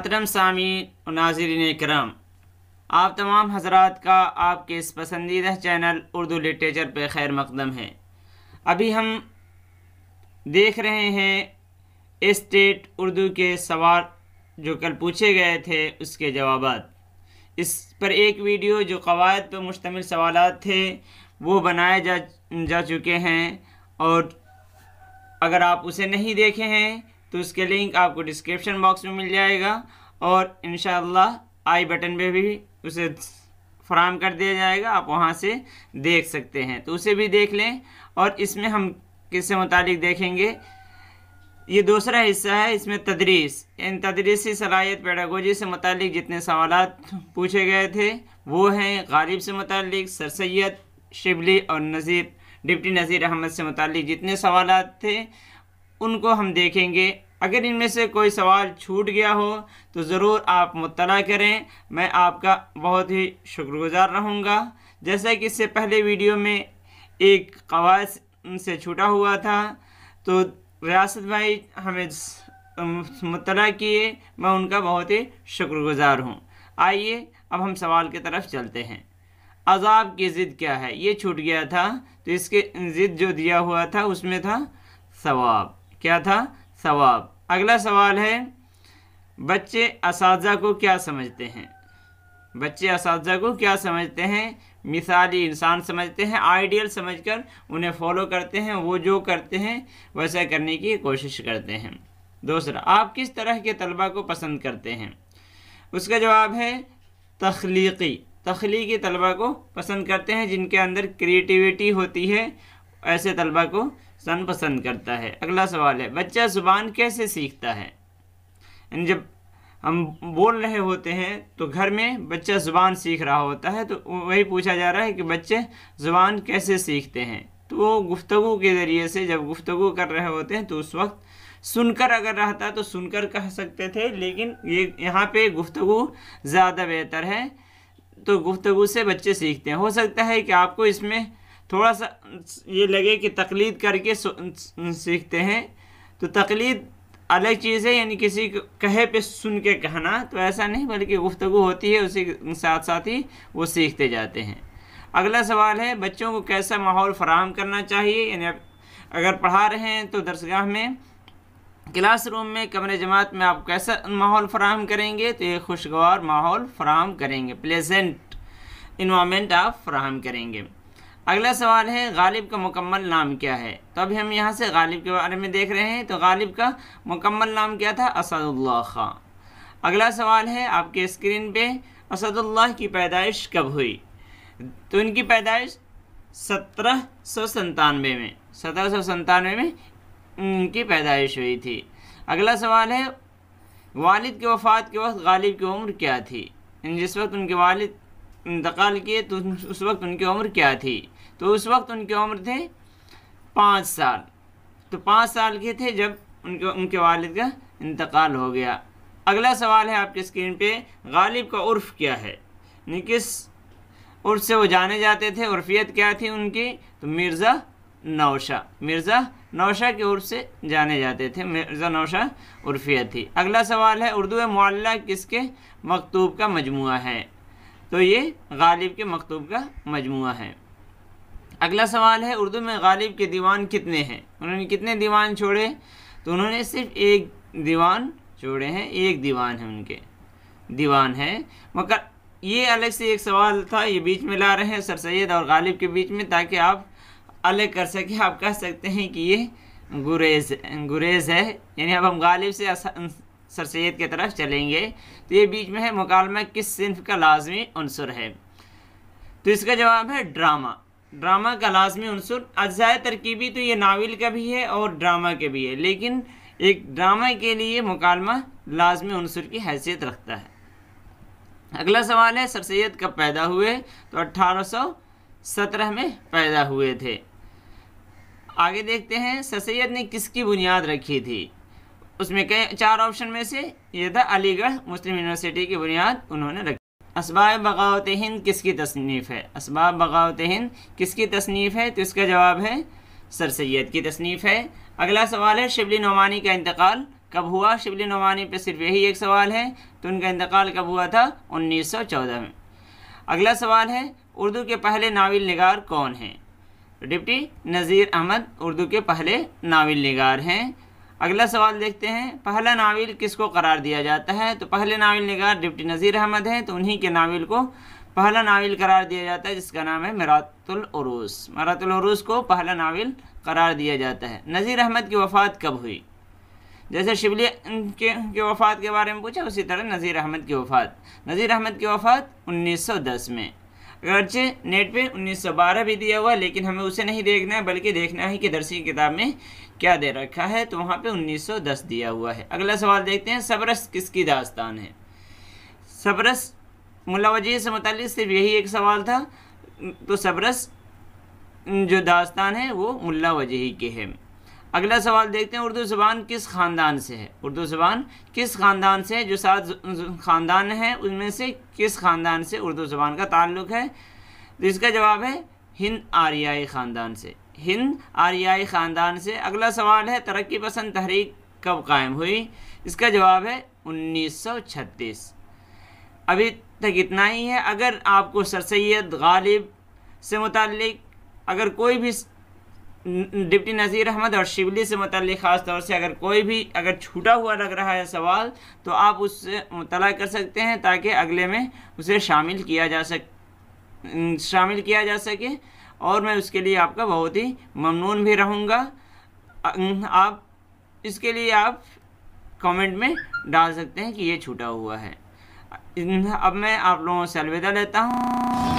मोहतरम सामीन और नाज़रीन करम, आप तमाम हज़रात का आपके इस पसंदीदा चैनल उर्दू लिटरेचर पे खैर मक़दम है। अभी हम देख रहे हैं स्टेट उर्दू के सवाल जो कल पूछे गए थे उसके जवाबात। इस पर एक वीडियो जो क़वायद पर मुश्तमिल सवालात थे वो बनाए जा चुके हैं, और अगर आप उसे नहीं देखे हैं तो उसके लिंक आपको डिस्क्रिप्शन बॉक्स में मिल जाएगा, और इंशाअल्लाह आई बटन पे भी उसे फराहम कर दिया जाएगा, आप वहां से देख सकते हैं, तो उसे भी देख लें। और इसमें हम किससे मुतालिक देखेंगे, ये दूसरा हिस्सा है, इसमें तदरीस तदरीसी सलाहियत पेडागोजी से मुतालिक जितने सवालात पूछे गए थे वो हैं। गालिब से मुतालिक, सर सैयद शिबली और डिप्टी नज़ीर अहमद से मुतालिक जितने सवालात थे उनको हम देखेंगे। अगर इनमें से कोई सवाल छूट गया हो तो ज़रूर आप मुत्तला करें, मैं आपका बहुत ही शुक्रगुज़ार रहूँगा। जैसा कि इससे पहले वीडियो में एक क़वायद से छूटा हुआ था तो रियासत भाई हमें मुत्तला किए, मैं उनका बहुत ही शुक्रगुज़ार हूँ। आइए अब हम सवाल की तरफ चलते हैं। अज़ाब की ज़िद क्या है, ये छूट गया था, तो इसके ज़िद जो दिया हुआ था उसमें था सवाब। क्या था? सवाब। अगला सवाल है, बच्चे असातिज़ा को क्या समझते हैं? बच्चे असातिज़ा को क्या समझते हैं? मिसाली इंसान समझते हैं, आइडियल समझकर उन्हें फॉलो करते हैं, वो जो करते हैं वैसा करने की कोशिश करते हैं। दूसरा, आप किस तरह के तलबा को पसंद करते हैं? उसका जवाब है तख्लीकी तलबा को पसंद करते हैं, जिनके अंदर क्रिएटिविटी होती है, ऐसे तलबा को सन पसंद करता है। अगला सवाल है, बच्चा ज़ुबान कैसे सीखता है? जब हम बोल रहे होते हैं तो घर में बच्चा ज़ुबान सीख रहा होता है, तो वही पूछा जा रहा है कि बच्चे ज़ुबान कैसे सीखते हैं। तो वो गुफ्तगू के ज़रिए से, जब गुफ्तगू कर रहे होते हैं तो उस वक्त सुनकर अगर रहता तो सुनकर कह सकते थे, लेकिन ये यहाँ पे गुफ्तगू ज़्यादा बेहतर है, तो गुफ्तगू से बच्चे सीखते हैं। हो सकता है कि आपको इसमें थोड़ा सा ये लगे कि तकलीद करके सीखते हैं, तो तकलीद अलग चीज़ है, यानी किसी कहे पे सुन के कहना, तो ऐसा नहीं, बल्कि गुफ्तगू होती है, उसी के साथ साथ ही वो सीखते जाते हैं। अगला सवाल है, बच्चों को कैसा माहौल फराहम करना चाहिए? यानी अगर पढ़ा रहे हैं तो दरसगाह में, क्लासरूम में, कमरे जमात में आप कैसा माहौल फराहम करेंगे? तो एक खुशगवार माहौल फराहम करेंगे, प्लेजेंट इन्वायरमेंट आप फराहम करेंगे। अगला सवाल है, गालिब का मुकम्मल नाम क्या है? तो अभी हम यहाँ से गालिब के बारे में देख रहे हैं, तो गालिब का मुकम्मल नाम क्या था? असदुल्लाह खां। अगला सवाल है आपके स्क्रीन पे, असदुल्लाह की पैदाइश कब हुई? तो इनकी पैदाइश 1797 में इनकी पैदाइश हुई थी। अगला सवाल है, वालिद की वफ़ात के वक्त गालिब की उम्र क्या थी? जिस वक्त उनके वालिद इंतकाल किए तो उस वक्त उनकी उम्र क्या थी? तो उस वक्त उनकी उम्र थे 5 साल। तो 5 साल के थे जब उनके वालिद का इंतकाल हो गया। अगला सवाल है आपके स्क्रीन पे, गालिब का उर्फ क्या है? किस उर्फ से वो जाने जाते थे, उर्फियत क्या थी उनकी? तो मिर्ज़ा नौशा के उर्फ से जाने जाते थे, मिर्ज़ा नौशा उर्फियत थी। अगला सवाल है, उर्दू मुअल्ला किसके मकतूब का मजमुआ है? तो ये गालिब के मकतूब का मजमुआ है। अगला सवाल है, उर्दू में गालिब के दीवान कितने हैं? उन्होंने कितने दीवान छोड़े? तो उन्होंने सिर्फ एक दीवान छोड़े हैं, एक दीवान है उनके, दीवान है। मगर ये अलग से एक सवाल था, ये बीच में ला रहे हैं सर सैयद और गालिब के बीच में, ताकि आप अलग कर सकें। आप कह सकते हैं कि ये गुरेज है, यानी अब हम गालिब से सर सैयद की तरफ चलेंगे। तो ये बीच में है, मुकालमा किस सिन्फ का लाजमी उनसर है? तो इसका जवाब है ड्रामा का लाजमी उनसर। अज्जाए तरकीबी तो ये नावल का भी है और ड्रामा के भी है, लेकिन एक ड्रामा के लिए मुकालमा लाजमी उनसर की हैसियत रखता है। अगला सवाल है, सर सैयद कब पैदा हुए? तो 1817 में पैदा हुए थे। आगे देखते हैं, सर सैयद ने किसकी बुनियाद रखी थी? उसमें कई 4 ऑप्शन में से ये था, अलीगढ़ मुस्लिम यूनिवर्सिटी की बुनियाद उन्होंने रखी। असबाब बगावत हिंद किसकी तसनीफ़ है? असबाब बगावत हिंद किसकी तसनीफ़ है? तो इसका जवाब है सर सैयद की तसनीफ़ है। अगला सवाल है, शिबली नोमानी का इंतकाल कब हुआ शिबली नोमानी पे सिर्फ यही एक सवाल है, तो उनका इंतकाल कब हुआ था? 1914 में। अगला सवाल है उर्दू के पहले नावल निगार कौन हैं? डिप्टी नज़ीर अहमद उर्दू के पहले नावल निगार हैं। अगला सवाल देखते हैं, पहला नावल किसको करार दिया जाता है? तो पहले नावल निगार डिप्टी नज़ीर अहमद हैं, तो उन्हीं के नावल को पहला नावल करार दिया जाता है, जिसका नाम है मिरातुल उरूस। मिरातुल उरूस को पहला नावल करार दिया जाता है। नज़ीर अहमद की वफ़ात कब हुई? जैसे शिबली के वफ़ात के बारे में पूछा, उसी तरह नज़ीर अहमद की वफ़ात। नज़ीर अहमद की वफ़ात 1910 में। अगरचे नेट पे 1912 भी दिया हुआ, लेकिन हमें उसे नहीं देखना है, बल्कि देखना है कि दरसी किताब में क्या दे रखा है, तो वहाँ पे 1910 दिया हुआ है। अगला सवाल देखते हैं, सबरस किसकी दास्तान है? सबरस मुल्ला वजीह से मुताल्लिक़ सिर्फ यही एक सवाल था, तो सबरस जो दास्तान है वो मुल्ला वजीह के है। अगला सवाल देखते हैं, उर्दू ज़ुबान किस ख़ानदान से है? उर्दू ज़ुबान किस ख़ानदान से है? जो 7 ख़ानदान हैं उनमें से किस ख़ानदान से उर्दू ज़ुबान का ताल्लुक़ है? तो इसका जवाब है हिंद आर्याई ख़ानदान से, हिंद आर्याई ख़ानदान से। अगला सवाल है, तरक्की पसंद तहरीक कब कायम हुई? इसका जवाब है 1936। अभी तक इतना ही है। अगर आपको सर सैयद गालिब से मुताल्लिक़ अगर कोई भी डिप्टी नज़ीर अहमद और शिबली से मुताल्लिक़ ख़ास तौर से अगर कोई भी अगर छूटा हुआ लग रहा है सवाल, तो आप उससे मुतला कर सकते हैं, ताकि अगले में उसे शामिल किया जा सके, और मैं उसके लिए आपका बहुत ही ममनून भी रहूँगा। आप इसके लिए आप कमेंट में डाल सकते हैं कि ये छूटा हुआ है। अब मैं आप लोगों से अलविदा लेता हूँ।